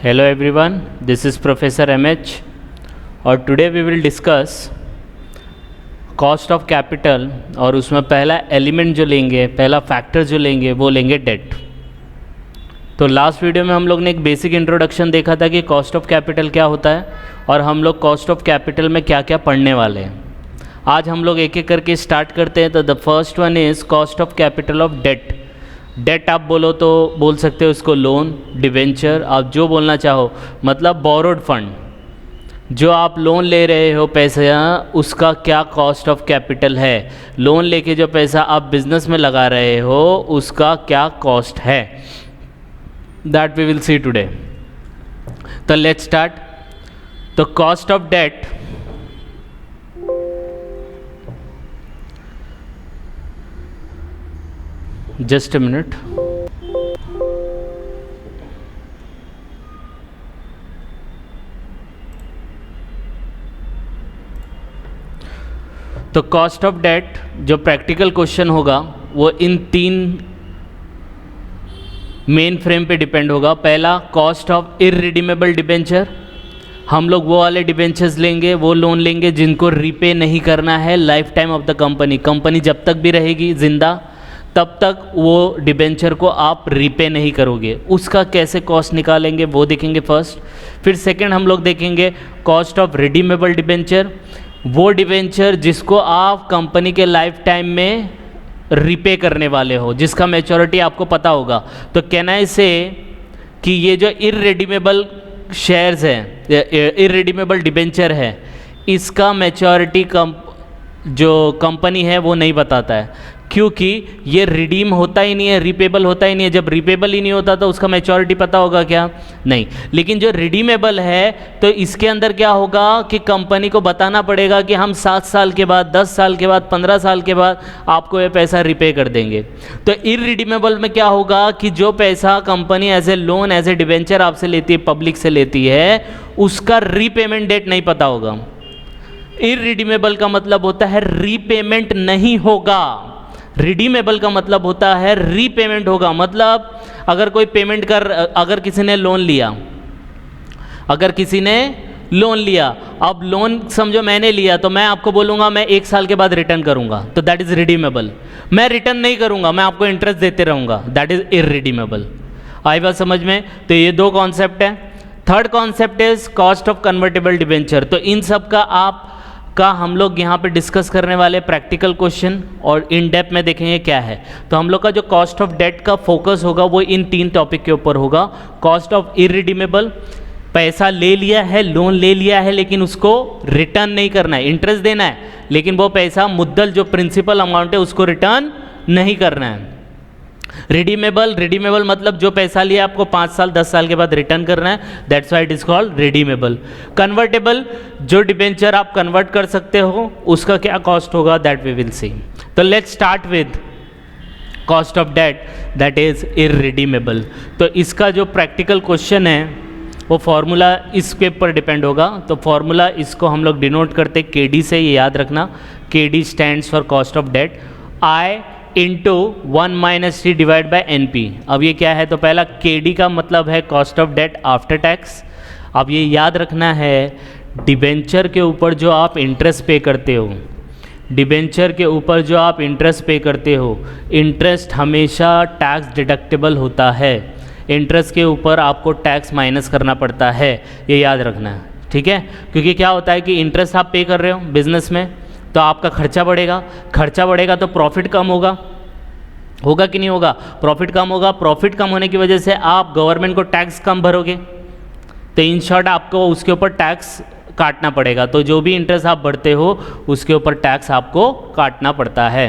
Hello everyone, this is Professor MH और today we will discuss cost of capital और उसमें पहला element जो लेंगे, पहला फैक्टर जो लेंगे वो लेंगे डेट। तो लास्ट वीडियो में हम लोग ने एक बेसिक इंट्रोडक्शन देखा था कि कॉस्ट ऑफ कैपिटल क्या होता है और हम लोग कॉस्ट ऑफ कैपिटल में क्या क्या पढ़ने वाले हैं। आज हम लोग एक एक करके स्टार्ट करते हैं। तो the first one is cost of capital of debt. Debt आप बोलो तो बोल सकते हो इसको लोन, डिवेंचर, आप जो बोलना चाहो, मतलब बोरोड फंड। जो आप लोन ले रहे हो पैसा, उसका क्या कॉस्ट ऑफ कैपिटल है। लोन लेके जो पैसा आप बिजनेस में लगा रहे हो उसका क्या कॉस्ट है, that we will see today. तो लेट्स स्टार्ट। तो cost of debt, just a minute. तो कॉस्ट ऑफ डेट जो प्रैक्टिकल क्वेश्चन होगा वो इन तीन मेन फ्रेम पे डिपेंड होगा। पहला कॉस्ट ऑफ इररिडीमेबल डिबेंचर, हम लोग वो वाले डिबेंचर्स लेंगे, वो लोन लेंगे जिनको रीपे नहीं करना है life time of the company. Company जब तक भी रहेगी जिंदा तब तक वो डिबेंचर को आप रीपे नहीं करोगे। उसका कैसे कॉस्ट निकालेंगे वो देखेंगे फर्स्ट। फिर सेकंड हम लोग देखेंगे कॉस्ट ऑफ रिडीमेबल डिबेंचर, वो डिबेंचर जिसको आप कंपनी के लाइफ टाइम में रीपे करने वाले हो, जिसका मैच्योरिटी आपको पता होगा। तो कहना इसे कि ये जो इररिडीमेबल शेयर्स हैं, इररिडीमेबल डिबेंचर है, इसका मैच्योरिटी जो कंपनी है वो नहीं बताता है, क्योंकि ये रिडीम होता ही नहीं है, रिपेबल होता ही नहीं है। जब रिपेबल ही नहीं होता तो उसका मैच्योरिटी पता होगा क्या? नहीं। लेकिन जो रिडीमेबल है तो इसके अंदर क्या होगा कि कंपनी को बताना पड़ेगा कि हम 7 साल के बाद, 10 साल के बाद, 15 साल के बाद आपको ये पैसा रिपे कर देंगे। तो इररिडीमेबल में क्या होगा कि जो पैसा company as a loan, as a debenture आपसे लेती है, पब्लिक से लेती है, उसका रीपेमेंट डेट नहीं पता होगा। इररिडीमेबल का मतलब होता है रीपेमेंट नहीं होगा, रिडीमेबल का मतलब होता है रीपेमेंट होगा। मतलब अगर कोई पेमेंट अगर किसी ने लोन लिया, अब लोन समझो मैंने लिया, तो मैं आपको बोलूँगा मैं 1 साल के बाद रिटर्न करूँगा, तो दैट इज़ रिडीमेबल। मैं रिटर्न नहीं करूँगा, मैं आपको इंटरेस्ट देते रहूँगा, दैट इज़ इररिडीमेबल। आई बात समझ में? तो ये दो कॉन्सेप्ट है। Third concept is cost of convertible debenture. तो इन सब का हम लोग यहाँ पे डिस्कस करने वाले प्रैक्टिकल क्वेश्चन और इन डेप्थ में देखेंगे क्या है। तो हम लोग का जो कॉस्ट ऑफ डेट का फोकस होगा वो इन 3 टॉपिक के ऊपर होगा। कॉस्ट ऑफ इररिडीमेबल, पैसा ले लिया है, लोन ले लिया है, लेकिन उसको रिटर्न नहीं करना है, इंटरेस्ट देना है, लेकिन वो पैसा मुद्दल जो प्रिंसिपल अमाउंट है उसको रिटर्न नहीं करना है। रिडीमेबल मतलब जो पैसा लिया आपको 5 साल 10 साल के बाद रिटर्न करना है, that's why it is called redeemable. Convertible, जो डिबेंचर आप कन्वर्ट कर सकते हो, उसका क्या कॉस्ट होगा, दैट वी विल सी। तो let's start with cost of debt, that is irredeemable. तो इसका जो प्रैक्टिकल क्वेश्चन है वो फॉर्मूला इसके ऊपर डिपेंड होगा। तो फॉर्मूला इसको हम लोग डिनोट करते KD से, ये याद रखना, KD stands for cost of debt, I into 1 - T divide by NP। अब ये क्या है? तो पहला KD का मतलब है cost of debt after tax. अब ये याद रखना है, डिबेंचर के ऊपर जो आप इंटरेस्ट पे करते हो, डिबेंचर के ऊपर जो आप इंटरेस्ट पे करते हो, इंटरेस्ट हमेशा टैक्स डिडक्टेबल होता है। इंटरेस्ट के ऊपर आपको टैक्स माइनस करना पड़ता है, ये याद रखना है, ठीक है? क्योंकि क्या होता है कि इंटरेस्ट आप पे कर रहे हो बिजनेस में, तो आपका खर्चा बढ़ेगा तो प्रॉफिट कम होगा कि नहीं होगा? प्रॉफिट कम होगा। प्रॉफिट कम होने की वजह से आप गवर्नमेंट को टैक्स कम भरोगे, तो इन शॉर्ट आपको उसके ऊपर टैक्स काटना पड़ेगा। तो जो भी इंटरेस्ट आप बढ़ते हो उसके ऊपर टैक्स आपको काटना पड़ता है।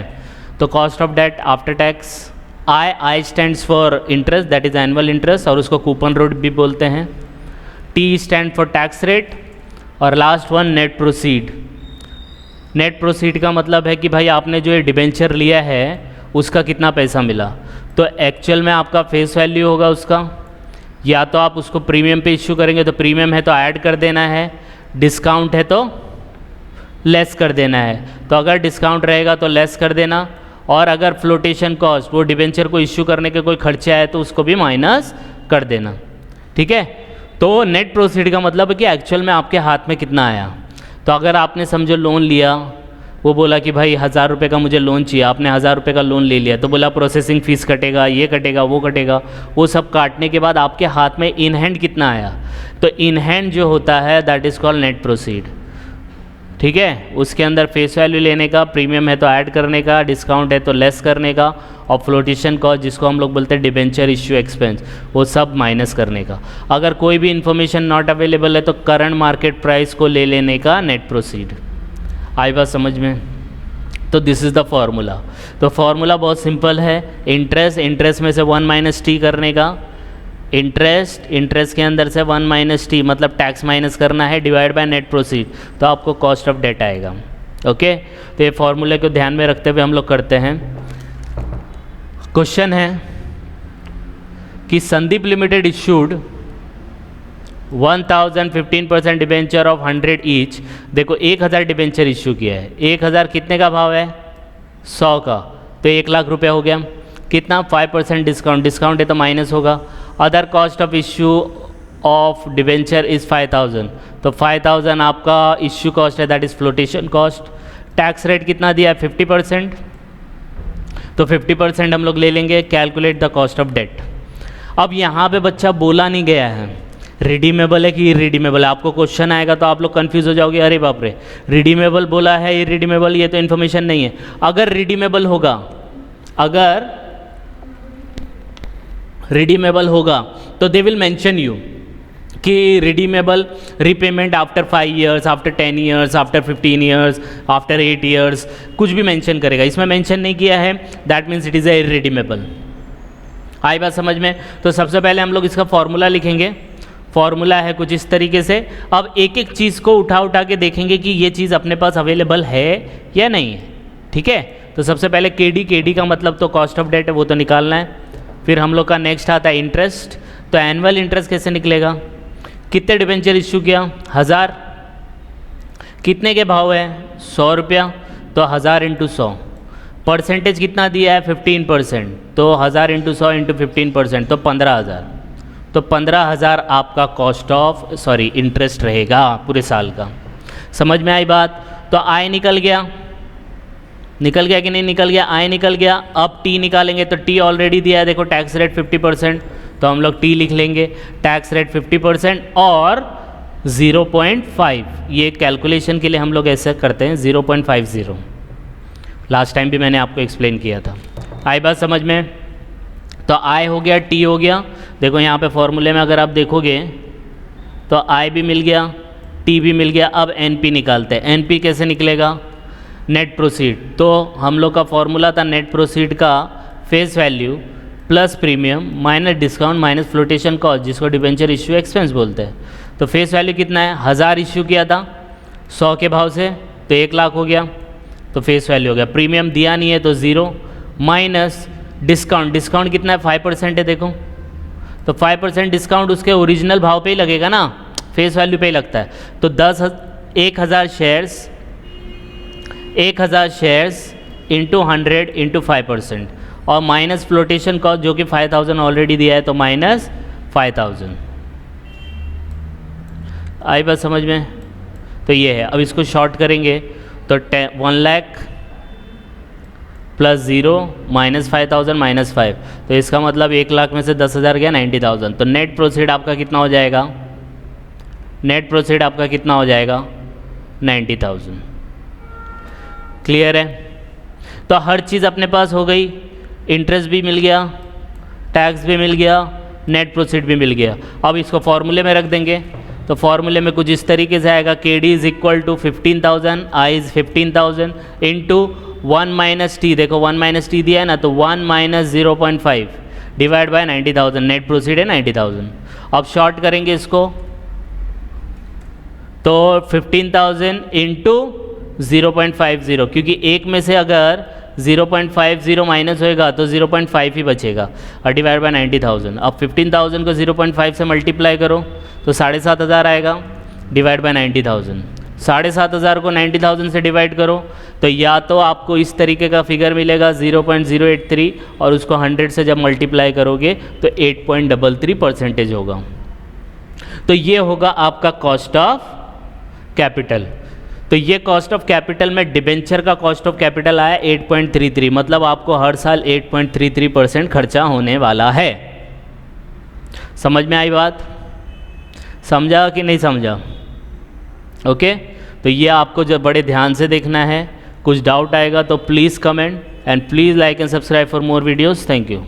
तो cost of debt after tax, I stands for interest, that is annual interest, और उसको कूपन रेट भी बोलते हैं। T stand for tax rate, और last one net proceed. Net proceed का मतलब है कि भाई आपने जो ये डिबेंचर लिया है उसका कितना पैसा मिला। तो एक्चुअल में आपका फेस वैल्यू होगा उसका, या तो आप उसको प्रीमियम पे इश्यू करेंगे, तो प्रीमियम है तो ऐड कर देना है, डिस्काउंट है तो लेस कर देना है। तो अगर डिस्काउंट रहेगा तो लेस कर देना, और अगर फ्लोटेशन कॉस्ट, वो डिबेंचर को इश्यू करने के कोई खर्चे आए तो उसको भी माइनस कर देना। ठीक है, तो नेट प्रोसीड का मतलब है कि एक्चुअल में आपके हाथ में कितना आया। तो अगर आपने समझो लोन लिया, वो बोला कि भाई 1000 रुपये का मुझे लोन चाहिए, आपने 1000 रुपये का लोन ले लिया, तो बोला प्रोसेसिंग फ़ीस कटेगा, ये कटेगा, वो कटेगा, वो सब काटने के बाद आपके हाथ में इन हैंड कितना आया, तो इन हैंड जो होता है that is called net proceed. ठीक है, उसके अंदर फेस वैल्यू लेने का, प्रीमियम है तो ऐड करने का, डिस्काउंट है तो लेस करने का, और फ्लोटेशन कॉस्ट जिसको हम लोग बोलते हैं डिबेंचर इश्यू एक्सपेंस, वो सब माइनस करने का। अगर कोई भी इन्फॉर्मेशन नॉट अवेलेबल है तो करंट मार्केट प्राइस को ले लेने का नेट प्रोसीड। आई बात समझ में? तो दिस इज़ द फॉर्मूला। तो फॉर्मूला बहुत सिंपल है, इंटरेस्ट में से 1 माइनस टी करने का, इंटरेस्ट के अंदर से 1 माइनस टी मतलब टैक्स माइनस करना है, डिवाइड बाय नेट प्रोसीड, तो आपको कॉस्ट ऑफ डेट आएगा। ओके, तो ये फॉर्मूले को ध्यान में रखते हुए हम लोग करते हैं। क्वेश्चन है कि Sandeep limited issued 1015% debenture of 100 each. देखो 1000 डिबेंचर इशू किया है, 1000 कितने का भाव है, 100 का, तो 1 लाख रुपया हो गया। कितना, 5% डिस्काउंट है तो माइनस होगा। Other cost of issue of debenture is 5000, तो 5000 आपका इश्यू कॉस्ट है, that is flotation cost. Tax rate कितना दिया है, 50%, तो 50% हम लोग ले लेंगे। Calculate the cost of debt. अब यहाँ पे बच्चा बोला नहीं गया है रिडीमेबल है कि इरिडीमेबल है। आपको क्वेश्चन आएगा तो आप लोग कंफ्यूज हो जाओगे, अरे बाप रे रिडीमेबल बोला है, इरिडीमेबल, ये तो इन्फॉर्मेशन नहीं है। अगर रिडीमेबल होगा, अगर रिडीमेबल होगा तो दे विल मेंशन यू कि redeemable repayment after 5 years, after 10 years, after 15 years, after 8 years, कुछ भी मेंशन करेगा। इसमें मेंशन नहीं किया है, that means it is a irredeemable. आई बात समझ में? तो सबसे पहले हम लोग इसका फॉर्मूला लिखेंगे। फॉर्मूला है कुछ इस तरीके से। अब एक एक चीज़ को उठा के देखेंगे कि ये चीज़ अपने पास अवेलेबल है या नहीं है। ठीक है, तो सबसे पहले केडी का मतलब तो कॉस्ट ऑफ डेट है, वो तो निकालना है। फिर हम लोग का नेक्स्ट आता है इंटरेस्ट। तो एनुअल इंटरेस्ट कैसे निकलेगा, कितने डिबेंचर इश्यू किया, 1000, कितने के भाव है, 100 रुपया, तो 1000 इंटू 100, परसेंटेज कितना दिया है, 15%, तो 1000 इंटू 100 इंटू 15%, तो 15000, तो 15000 आपका कॉस्ट ऑफ इंटरेस्ट रहेगा पूरे साल का। समझ में आई बात? तो आय निकल गया कि नहीं निकल गया, आय निकल गया। अब टी निकालेंगे तो टी ऑलरेडी दिया है, देखो टैक्स रेट 50%, तो हम लोग टी लिख लेंगे, टैक्स रेट 50% और 0.5, ये कैलकुलेशन के लिए हम लोग ऐसे करते हैं 0.50। लास्ट टाइम भी मैंने आपको एक्सप्लेन किया था। आई बात समझ में? तो आई हो गया, टी हो गया। देखो यहाँ पे फॉर्मूले में अगर आप देखोगे तो आई भी मिल गया, टी भी मिल गया। अब एनपी निकालते हैं। एनपी कैसे निकलेगा, नेट प्रोसीड। तो हम लोग का फॉर्मूला था नेट प्रोसीड का face value plus premium minus discount minus flotation cost, जिसको डिबेंचर इश्यू एक्सपेंस बोलते हैं। तो फेस वैल्यू कितना है, 1000 इश्यू किया था 100 के भाव से, तो 1 लाख हो गया, तो फेस वैल्यू हो गया। प्रीमियम दिया नहीं है तो 0 माइनस डिस्काउंट कितना है, 5% है। देखो तो 5% डिस्काउंट उसके ओरिजिनल भाव पे ही लगेगा ना, फेस वैल्यू पे ही लगता है। तो 1000 शेयर्स इंटू 100 इंटू 5% और माइनस फ्लोटेशन कॉस्ट जो कि 5000 ऑलरेडी दिया है, तो माइनस 5000। आई बात समझ में? तो ये है। अब इसको शॉर्ट करेंगे तो 1 लाख प्लस 0 माइनस 5000 माइनस 5, तो इसका मतलब 1 लाख में से 10,000 गया 90,000। तो नेट प्रोसीड आपका कितना हो जाएगा, नेट प्रोसीड आपका कितना हो जाएगा 90,000। क्लियर है? तो हर चीज़ अपने पास हो गई, इंटरेस्ट भी मिल गया, टैक्स भी मिल गया, नेट प्रोसीड भी मिल गया। अब इसको फॉर्मूले में रख देंगे। तो फॉर्मूले में कुछ इस तरीके से आएगा, K D is equal to 15,000, I is 15,000 into 1 minus T. देखो 1 माइनस टी दिया है ना, तो 1 minus 0.5 divide by 90,000। Net proceed है 90,000। अब शॉर्ट करेंगे इसको तो 15,000 इंटू 0.50, क्योंकि एक में से अगर 0.50 माइनस होएगा तो 0.5 ही बचेगा, और डिवाइड बाय 90,000। अब 15,000 को 0.5 से मल्टीप्लाई करो तो 7,500 आएगा, डिवाइड बाय 90,000। 7,500 को 90,000 से डिवाइड करो तो या तो आपको इस तरीके का फिगर मिलेगा 0.083, और उसको 100 से जब मल्टीप्लाई करोगे तो 8.33% होगा। तो ये होगा आपका कॉस्ट ऑफ कैपिटल। तो ये कॉस्ट ऑफ कैपिटल में डिबेंचर का कॉस्ट ऑफ कैपिटल आया 8.33, मतलब आपको हर साल 8.33% खर्चा होने वाला है। समझ में आई बात? समझा कि नहीं समझा? ओके, तो ये आपको जो बड़े ध्यान से देखना है। कुछ डाउट आएगा तो please comment and please like and subscribe for more videos. Thank you.